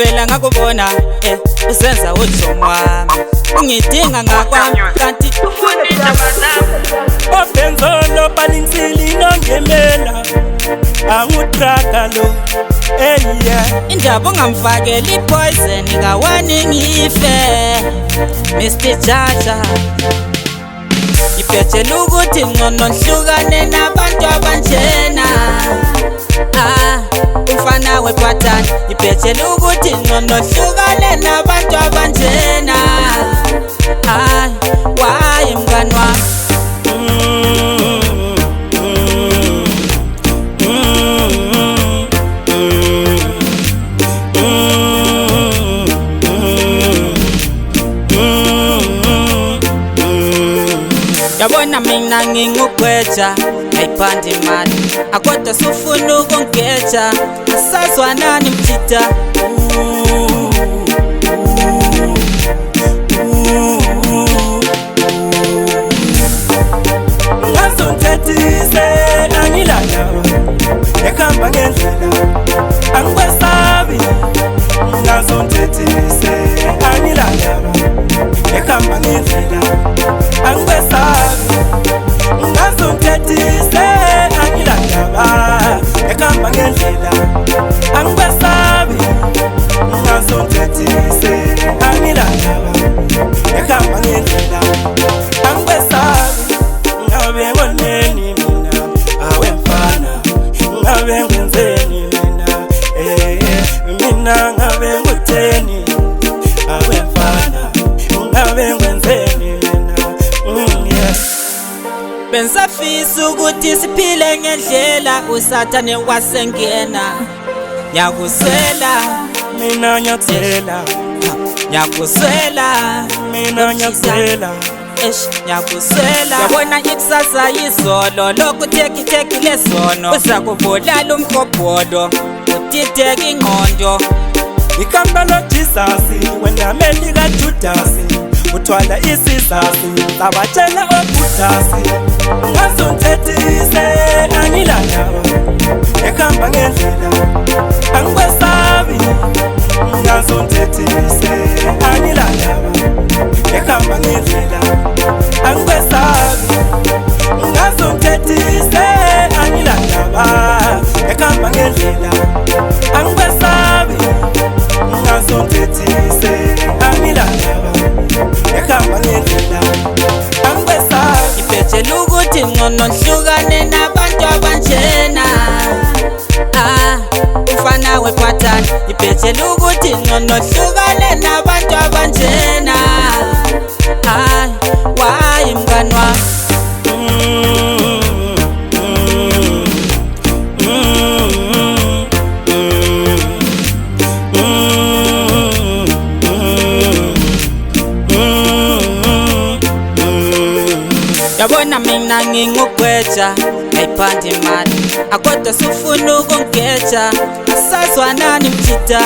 ngavela ngakubona usenza ujomo wami ungidinga ngakwami kanti obenzolo balingsili nongemela angutraga lo indaba ungamfakeli ipoison kawani ngife Mr. Jaja ngibhetshela ukuthi ngcono ngihlukane nabantu abanjena umfana wetwathana ngibhetshela ukuthi ngcono ngihlukane nabantu abanjena why mngani wami yabona mina ngingugweja ayiphandi imali akodwa sufuna ukungeja asazwanani mjida ngazonthethise angilana ekhamba ngendlela angikwesabi ngazonthethise angilana ekhamba ngendlela angikwesabi ngazonthethise angilana ekhamba ngendlela angikwesabi ngazonthethise angilana ekhamba ngendlela angikwesabi ngabe ngoneni mina awemfana ngabe ngenzeni mina ngabe ngutheni awemfana ngabe ngenzeni mina bensafisa ukuthi siphile ngendlela usathane wasengena nyakusela mina nyakusela mina nyakusela nyakusela yabona ikusasa yizolo lokhu theki lesono uza kubulala umgobhodo utitheka ingqondo ikhamba loJesus wena meli kaJudasi uthwala isizasi sabatshela oBhudasi ngazonthethise angilana ekhamba ngendlela angikwesabi ngazonthethise angilana ekhamba ngendlela angikwesabi ngazonthethise angilana ekhamba ngendlela angikwesabi ngazonthethise angilana ekhamba ngendlela angikwesabi ngibhetshela ukuthi ngcono ngihlukane nabantu abanjena umfana wetwathana ngibhetshela ukuthi ngcono ngihlukane nabantu abanjena why mngani wami yabona mina ngingugweja ayiphandi imali akodwa sufuna ukungeja asazwanani mjida